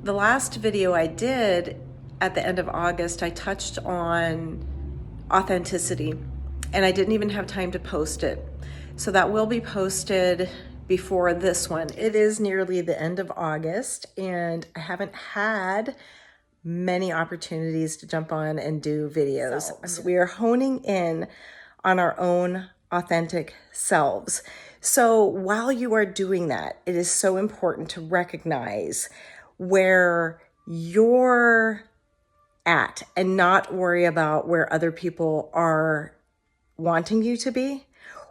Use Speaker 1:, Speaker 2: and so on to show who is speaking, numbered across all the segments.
Speaker 1: The last video I did at the end of August, I touched on authenticity, and I didn't even have time to post it. So that will be posted before this one. It is nearly the end of August, and I haven't had many opportunities to jump on and do videos. So we are honing in on our own authentic selves. So while you are doing that, it is so important to recognize where you're at and not worry about where other people are wanting you to be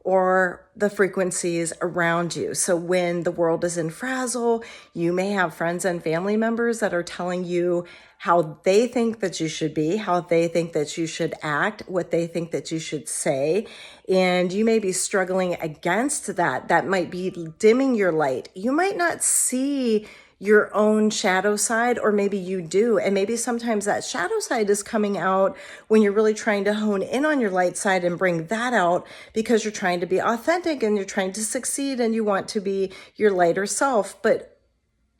Speaker 1: or the frequencies around you. So when the world is in frazzle, you may have friends and family members that are telling you how they think that you should be, how they think that you should act, what they think that you should say. And you may be struggling against that. That might be dimming your light. You might not see your own shadow side, or maybe you do. And maybe sometimes that shadow side is coming out when you're really trying to hone in on your light side and bring that out because you're trying to be authentic and you're trying to succeed and you want to be your lighter self. But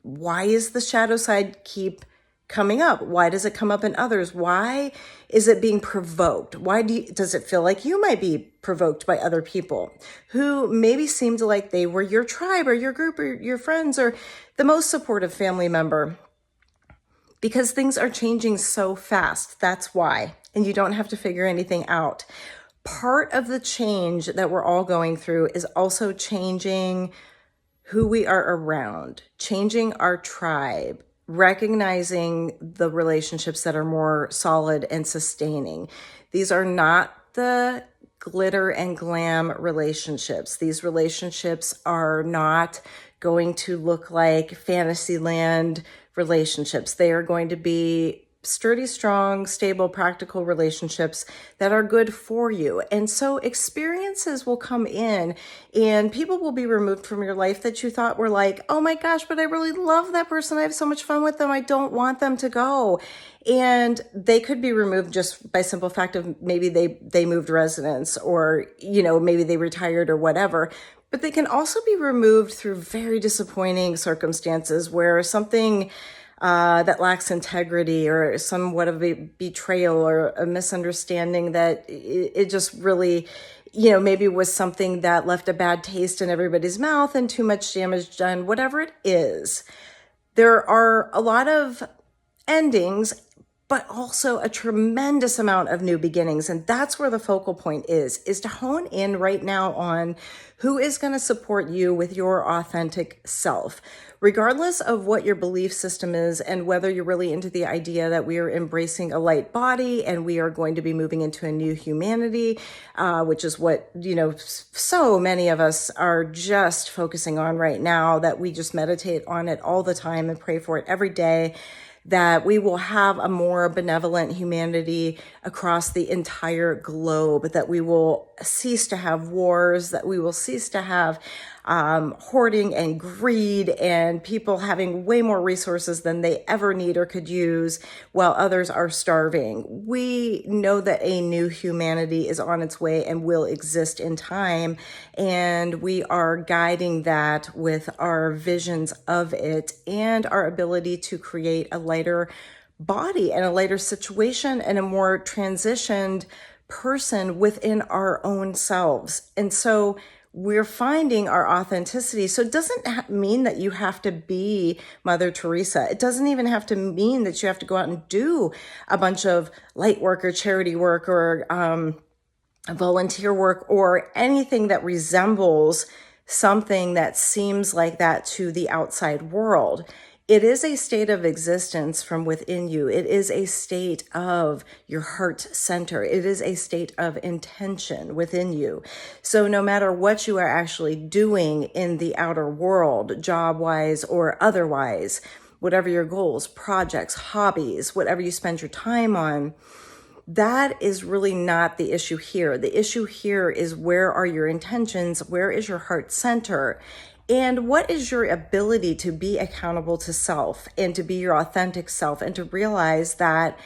Speaker 1: why is the shadow side keep coming up? Why does it come up in others? Why is it being provoked? Why does it feel like you might be provoked by other people who maybe seemed like they were your tribe or your group or your friends or the most supportive family member? Because things are changing so fast. That's why. And you don't have to figure anything out. Part of the change that we're all going through is also changing who we are around, changing our tribe, recognizing the relationships that are more solid and sustaining. These are not the glitter and glam relationships. These relationships are not going to look like Fantasyland relationships. They are going to be sturdy, strong, stable, practical relationships that are good for you. And so experiences will come in and people will be removed from your life that you thought were like, oh my gosh, but I really love that person. I have so much fun with them. I don't want them to go. And they could be removed just by simple fact of maybe they moved residence or, maybe they retired or whatever. But they can also be removed through very disappointing circumstances where something that lacks integrity or somewhat of a betrayal or a misunderstanding that it just really, maybe was something that left a bad taste in everybody's mouth and too much damage done, whatever it is. There are a lot of endings, but also a tremendous amount of new beginnings. And that's where the focal point is to hone in right now on who is going to support you with your authentic self, regardless of what your belief system is and whether you're really into the idea that we are embracing a light body and we are going to be moving into a new humanity, which is what, so many of us are just focusing on right now, that we just meditate on it all the time and pray for it every day, that we will have a more benevolent humanity across the entire globe, that we will cease to have wars, that we will cease to have hoarding and greed and people having way more resources than they ever need or could use while others are starving. We know that a new humanity is on its way and will exist in time, and we are guiding that with our visions of it and our ability to create a lighter body and a lighter situation and a more transitioned person within our own selves. And so we're finding our authenticity. So it doesn't mean that you have to be Mother Teresa. It doesn't even have to mean that you have to go out and do a bunch of light work or charity work or volunteer work or anything that resembles something that seems like that to the outside world. It is a state of existence from within you. It is a state of your heart center. It is a state of intention within you. So no matter what you are actually doing in the outer world, job-wise or otherwise, whatever your goals, projects, hobbies, whatever you spend your time on, that is really not the issue here. The issue here is, where are your intentions? Where is your heart center? And what is your ability to be accountable to self and to be your authentic self and to realize that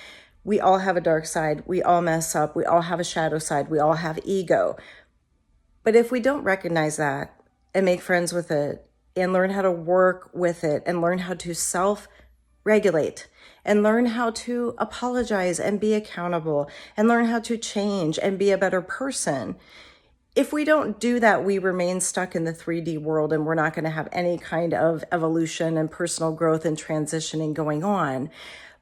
Speaker 1: we all have a dark side, we all mess up, we all have a shadow side, we all have ego. But if we don't recognize that and make friends with it and learn how to work with it and learn how to regulate, and learn how to apologize and be accountable, and learn how to change and be a better person. If we don't do that, we remain stuck in the 3D world, and we're not going to have any kind of evolution and personal growth and transitioning going on.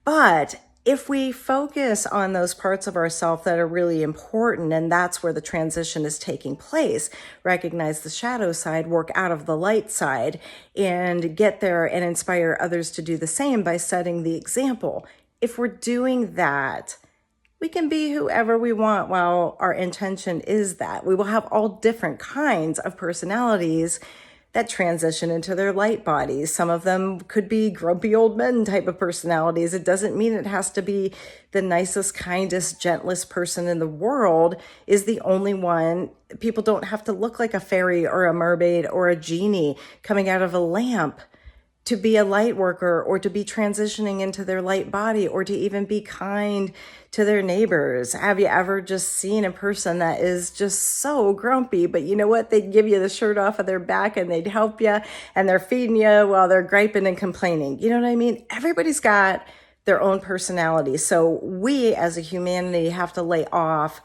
Speaker 1: But if we focus on those parts of ourselves that are really important, and that's where the transition is taking place, recognize the shadow side, work out of the light side, and get there and inspire others to do the same by setting the example. If we're doing that, we can be whoever we want while our intention is that. We will have all different kinds of personalities that transition into their light bodies. Some of them could be grumpy old men type of personalities. It doesn't mean it has to be the nicest, kindest, gentlest person in the world is the only one. People don't have to look like a fairy or a mermaid or a genie coming out of a lamp to be a light worker, or to be transitioning into their light body, or to even be kind to their neighbors. Have you ever just seen a person that is just so grumpy, but you know what? They'd give you the shirt off of their back and they'd help you, and they're feeding you while they're griping and complaining. You know what I mean? Everybody's got their own personality. So we as a humanity have to lay off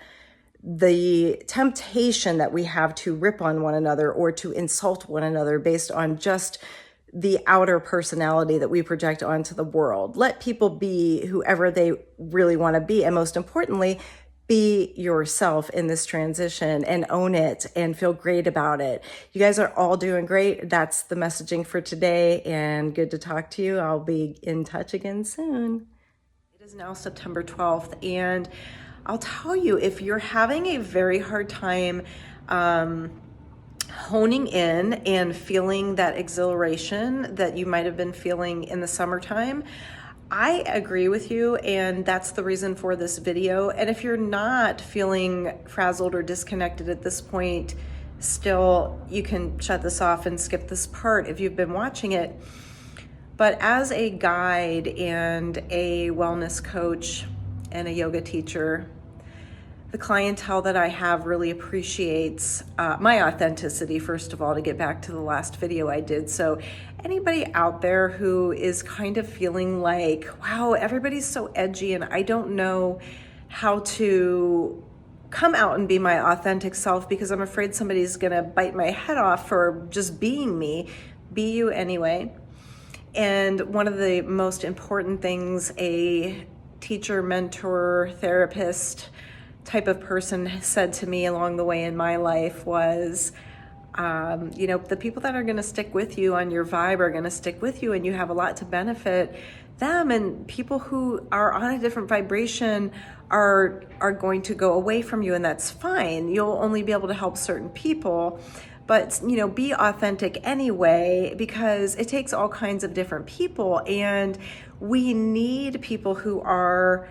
Speaker 1: the temptation that we have to rip on one another or to insult one another based on just the outer personality that we project onto the world. Let people be whoever they really want to be. And most importantly, be yourself in this transition and own it and feel great about it. You guys are all doing great. That's the messaging for today, and good to talk to you. I'll be in touch again soon. It is now September 12th, and I'll tell you, if you're having a very hard time honing in and feeling that exhilaration that you might have been feeling in the summertime, I agree with you, and that's the reason for this video. And if you're not feeling frazzled or disconnected at this point, still, you can shut this off and skip this part if you've been watching it. But as a guide and a wellness coach and a yoga teacher, the clientele that I have really appreciates my authenticity, first of all, to get back to the last video I did. So anybody out there who is kind of feeling like, wow, everybody's so edgy and I don't know how to come out and be my authentic self because I'm afraid somebody's gonna bite my head off for just being me, be you anyway. And one of the most important things a teacher, mentor, therapist type of person said to me along the way in my life was, the people that are going to stick with you on your vibe are going to stick with you, and you have a lot to benefit them. And people who are on a different vibration are going to go away from you, and that's fine. You'll only be able to help certain people, but be authentic anyway, because it takes all kinds of different people, and we need people who are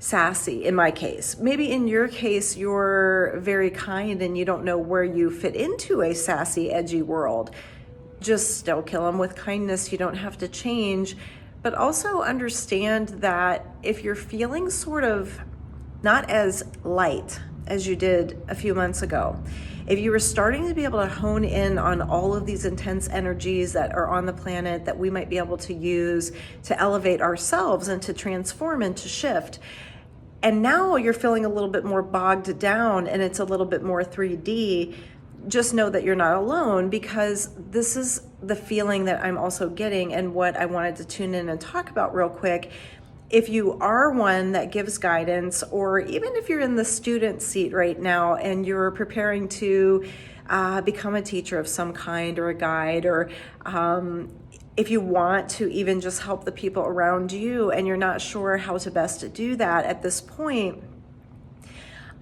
Speaker 1: sassy. In my case, maybe in your case, you're very kind and you don't know where you fit into a sassy, edgy world. Just still kill them with kindness. You don't have to change, but also understand that if you're feeling sort of not as light as you did a few months ago, if you were starting to be able to hone in on all of these intense energies that are on the planet that we might be able to use to elevate ourselves and to transform and to shift, and now you're feeling a little bit more bogged down and it's a little bit more 3D, just know that you're not alone, because this is the feeling that I'm also getting and what I wanted to tune in and talk about real quick. If you are one that gives guidance, or even if you're in the student seat right now and you're preparing to become a teacher of some kind or a guide, or if you want to even just help the people around you and you're not sure how to best do that at this point,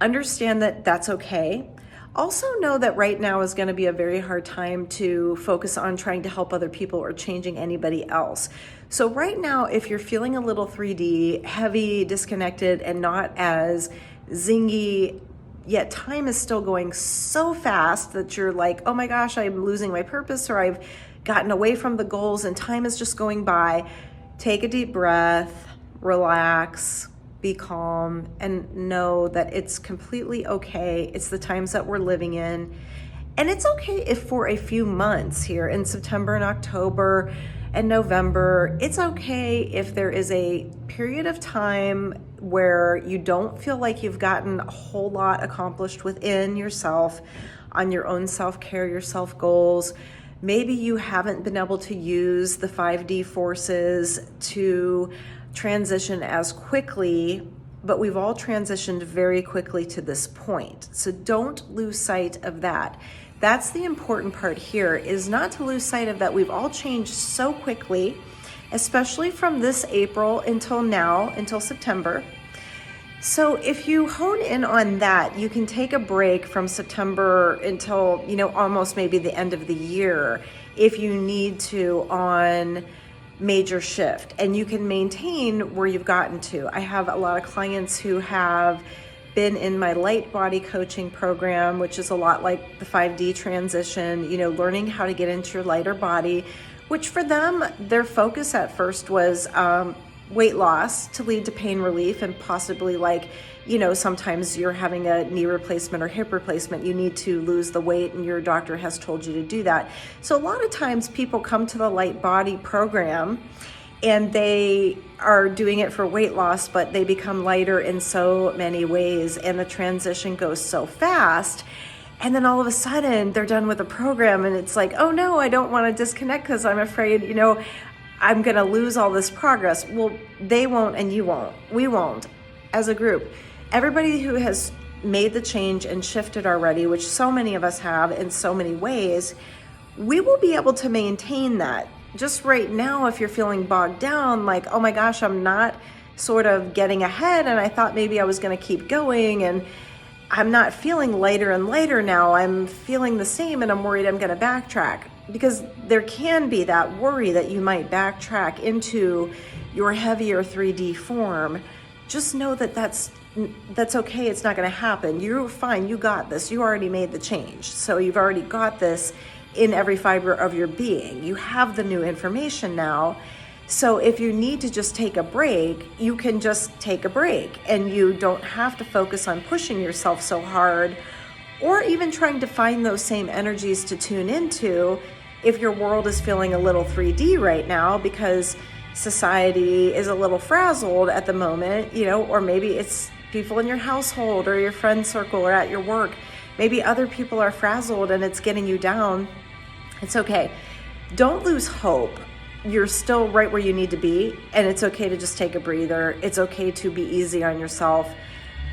Speaker 1: understand that that's okay. Also know that right now is going to be a very hard time to focus on trying to help other people or changing anybody else. So right now, if you're feeling a little 3D, heavy, disconnected, and not as zingy, yet time is still going so fast that you're like, oh my gosh, I'm losing my purpose, or I've gotten away from the goals and time is just going by, take a deep breath, relax, be calm, and know that it's completely okay. It's the times that we're living in. And it's okay if for a few months here in September and October and November. It's okay if there is a period of time where you don't feel like you've gotten a whole lot accomplished within yourself on your own self-care, your self-goals. Maybe you haven't been able to use the 5D forces to transition as quickly, but we've all transitioned very quickly to this point. So don't lose sight of that. That's the important part here, is not to lose sight of that. We've all changed so quickly, especially from this April until now, until September. So if you hone in on that, you can take a break from September until, almost maybe the end of the year if you need to on major shift, and you can maintain where you've gotten to. I have a lot of clients who have been in my light body coaching program, which is a lot like the 5D transition, learning how to get into your lighter body, which for them, their focus at first was weight loss to lead to pain relief, and possibly sometimes you're having a knee replacement or hip replacement, you need to lose the weight and your doctor has told you to do that. So a lot of times people come to the light body program and they are doing it for weight loss, but they become lighter in so many ways, and the transition goes so fast. And then all of a sudden they're done with the program and it's like, oh no, I don't want to disconnect because I'm afraid, I'm going to lose all this progress. Well, they won't and you won't. We won't as a group. Everybody who has made the change and shifted already, which so many of us have in so many ways, we will be able to maintain that. Just right now, if you're feeling bogged down, like, oh my gosh, I'm not sort of getting ahead and I thought maybe I was going to keep going, and I'm not feeling lighter and lighter now. I'm feeling the same and I'm worried I'm going to backtrack. Because there can be that worry that you might backtrack into your heavier 3D form. Just know that that's okay. It's not going to happen. You're fine. You got this. You already made the change. So you've already got this in every fiber of your being. You have the new information now. So if you need to just take a break, you can just take a break, and you don't have to focus on pushing yourself so hard, or even trying to find those same energies to tune into if your world is feeling a little 3D right now because society is a little frazzled at the moment, or maybe it's people in your household or your friend circle or at your work. Maybe other people are frazzled and it's getting you down. It's okay. Don't lose hope. You're still right where you need to be, and it's okay to just take a breather. It's okay to be easy on yourself.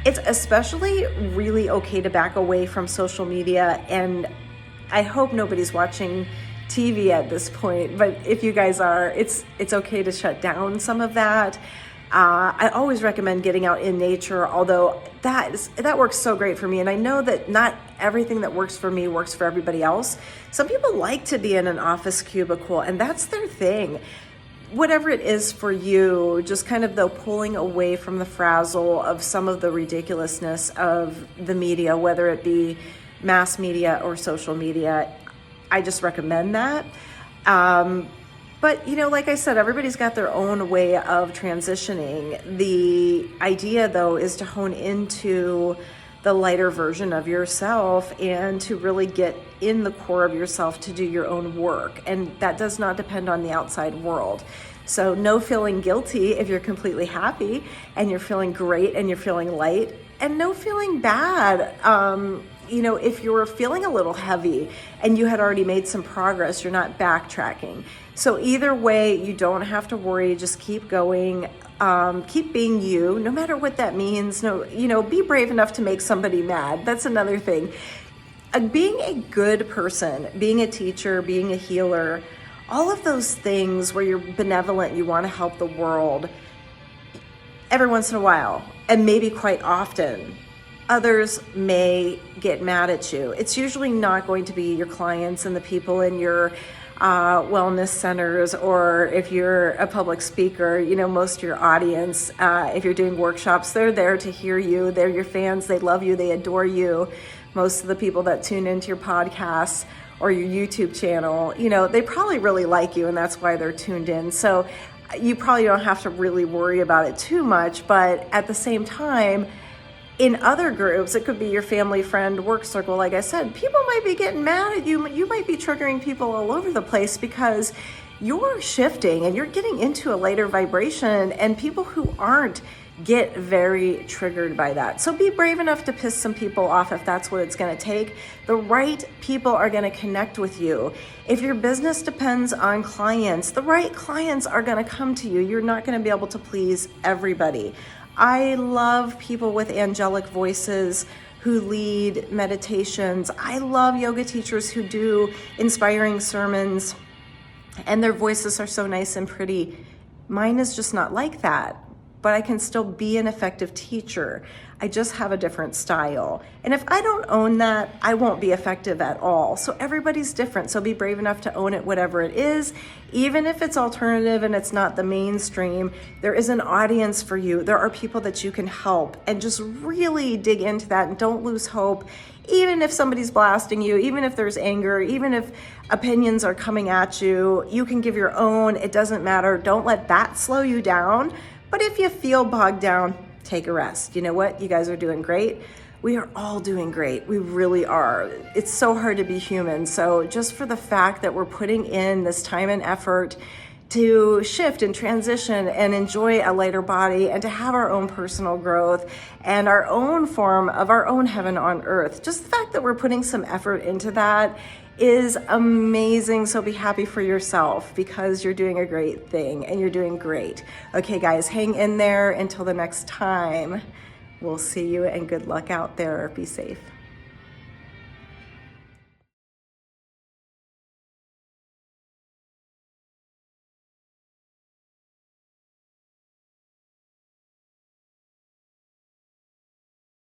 Speaker 1: It's especially really okay to back away from social media, and I hope nobody's watching TV at this point, but if you guys are, it's okay to shut down some of that. I always recommend getting out in nature, although that works so great for me. And I know that not everything that works for me works for everybody else. Some people like to be in an office cubicle, and that's their thing. Whatever it is for you, just kind of pulling away from the frazzle of some of the ridiculousness of the media, whether it be mass media or social media. I just recommend that. But, like I said, everybody's got their own way of transitioning. The idea, though, is to hone into the lighter version of yourself and to really get in the core of yourself to do your own work. And that does not depend on the outside world. So no feeling guilty if you're completely happy and you're feeling great and you're feeling light, and no feeling bad. If you're feeling a little heavy and you had already made some progress, you're not backtracking. So either way, you don't have to worry. Just keep going. Keep being you, no matter what that means. Be brave enough to make somebody mad. That's another thing. Being a good person, being a teacher, being a healer, all of those things where you're benevolent, you want to help the world, every once in a while, and maybe quite often, others may get mad at you. It's usually not going to be your clients and the people in your wellness centers, or if you're a public speaker, most of your audience, if you're doing workshops, they're there to hear you. They're your fans. They love you. They adore you. Most of the people that tune into your podcasts or your YouTube channel, they probably really like you, and that's why they're tuned in. So you probably don't have to really worry about it too much, but at the same time, in other groups, it could be your family, friend, work circle. Like I said, people might be getting mad at you. You might be triggering people all over the place because you're shifting and you're getting into a lighter vibration, and people who aren't get very triggered by that. So be brave enough to piss some people off if that's what it's going to take. The right people are going to connect with you. If your business depends on clients, the right clients are going to come to you. You're not going to be able to please everybody. I love people with angelic voices who lead meditations. I love yoga teachers who do inspiring sermons and their voices are so nice and pretty. Mine is just not like that, but I can still be an effective teacher. I just have a different style. And if I don't own that, I won't be effective at all. So everybody's different. So be brave enough to own it, whatever it is. Even if it's alternative and it's not the mainstream, there is an audience for you. There are people that you can help, and just really dig into that and don't lose hope. Even if somebody's blasting you, even if there's anger, even if opinions are coming at you, you can give your own. It doesn't matter. Don't let that slow you down. But if you feel bogged down, take a rest. You know what? You guys are doing great. We are all doing great. We really are. It's so hard to be human. So just for the fact that we're putting in this time and effort to shift and transition and enjoy a lighter body and to have our own personal growth and our own form of our own heaven on earth. Just the fact that we're putting some effort into that is amazing. So be happy for yourself, because you're doing a great thing and you're doing great. Okay, guys, hang in there until the next time. We'll see you, and good luck out there. Be safe.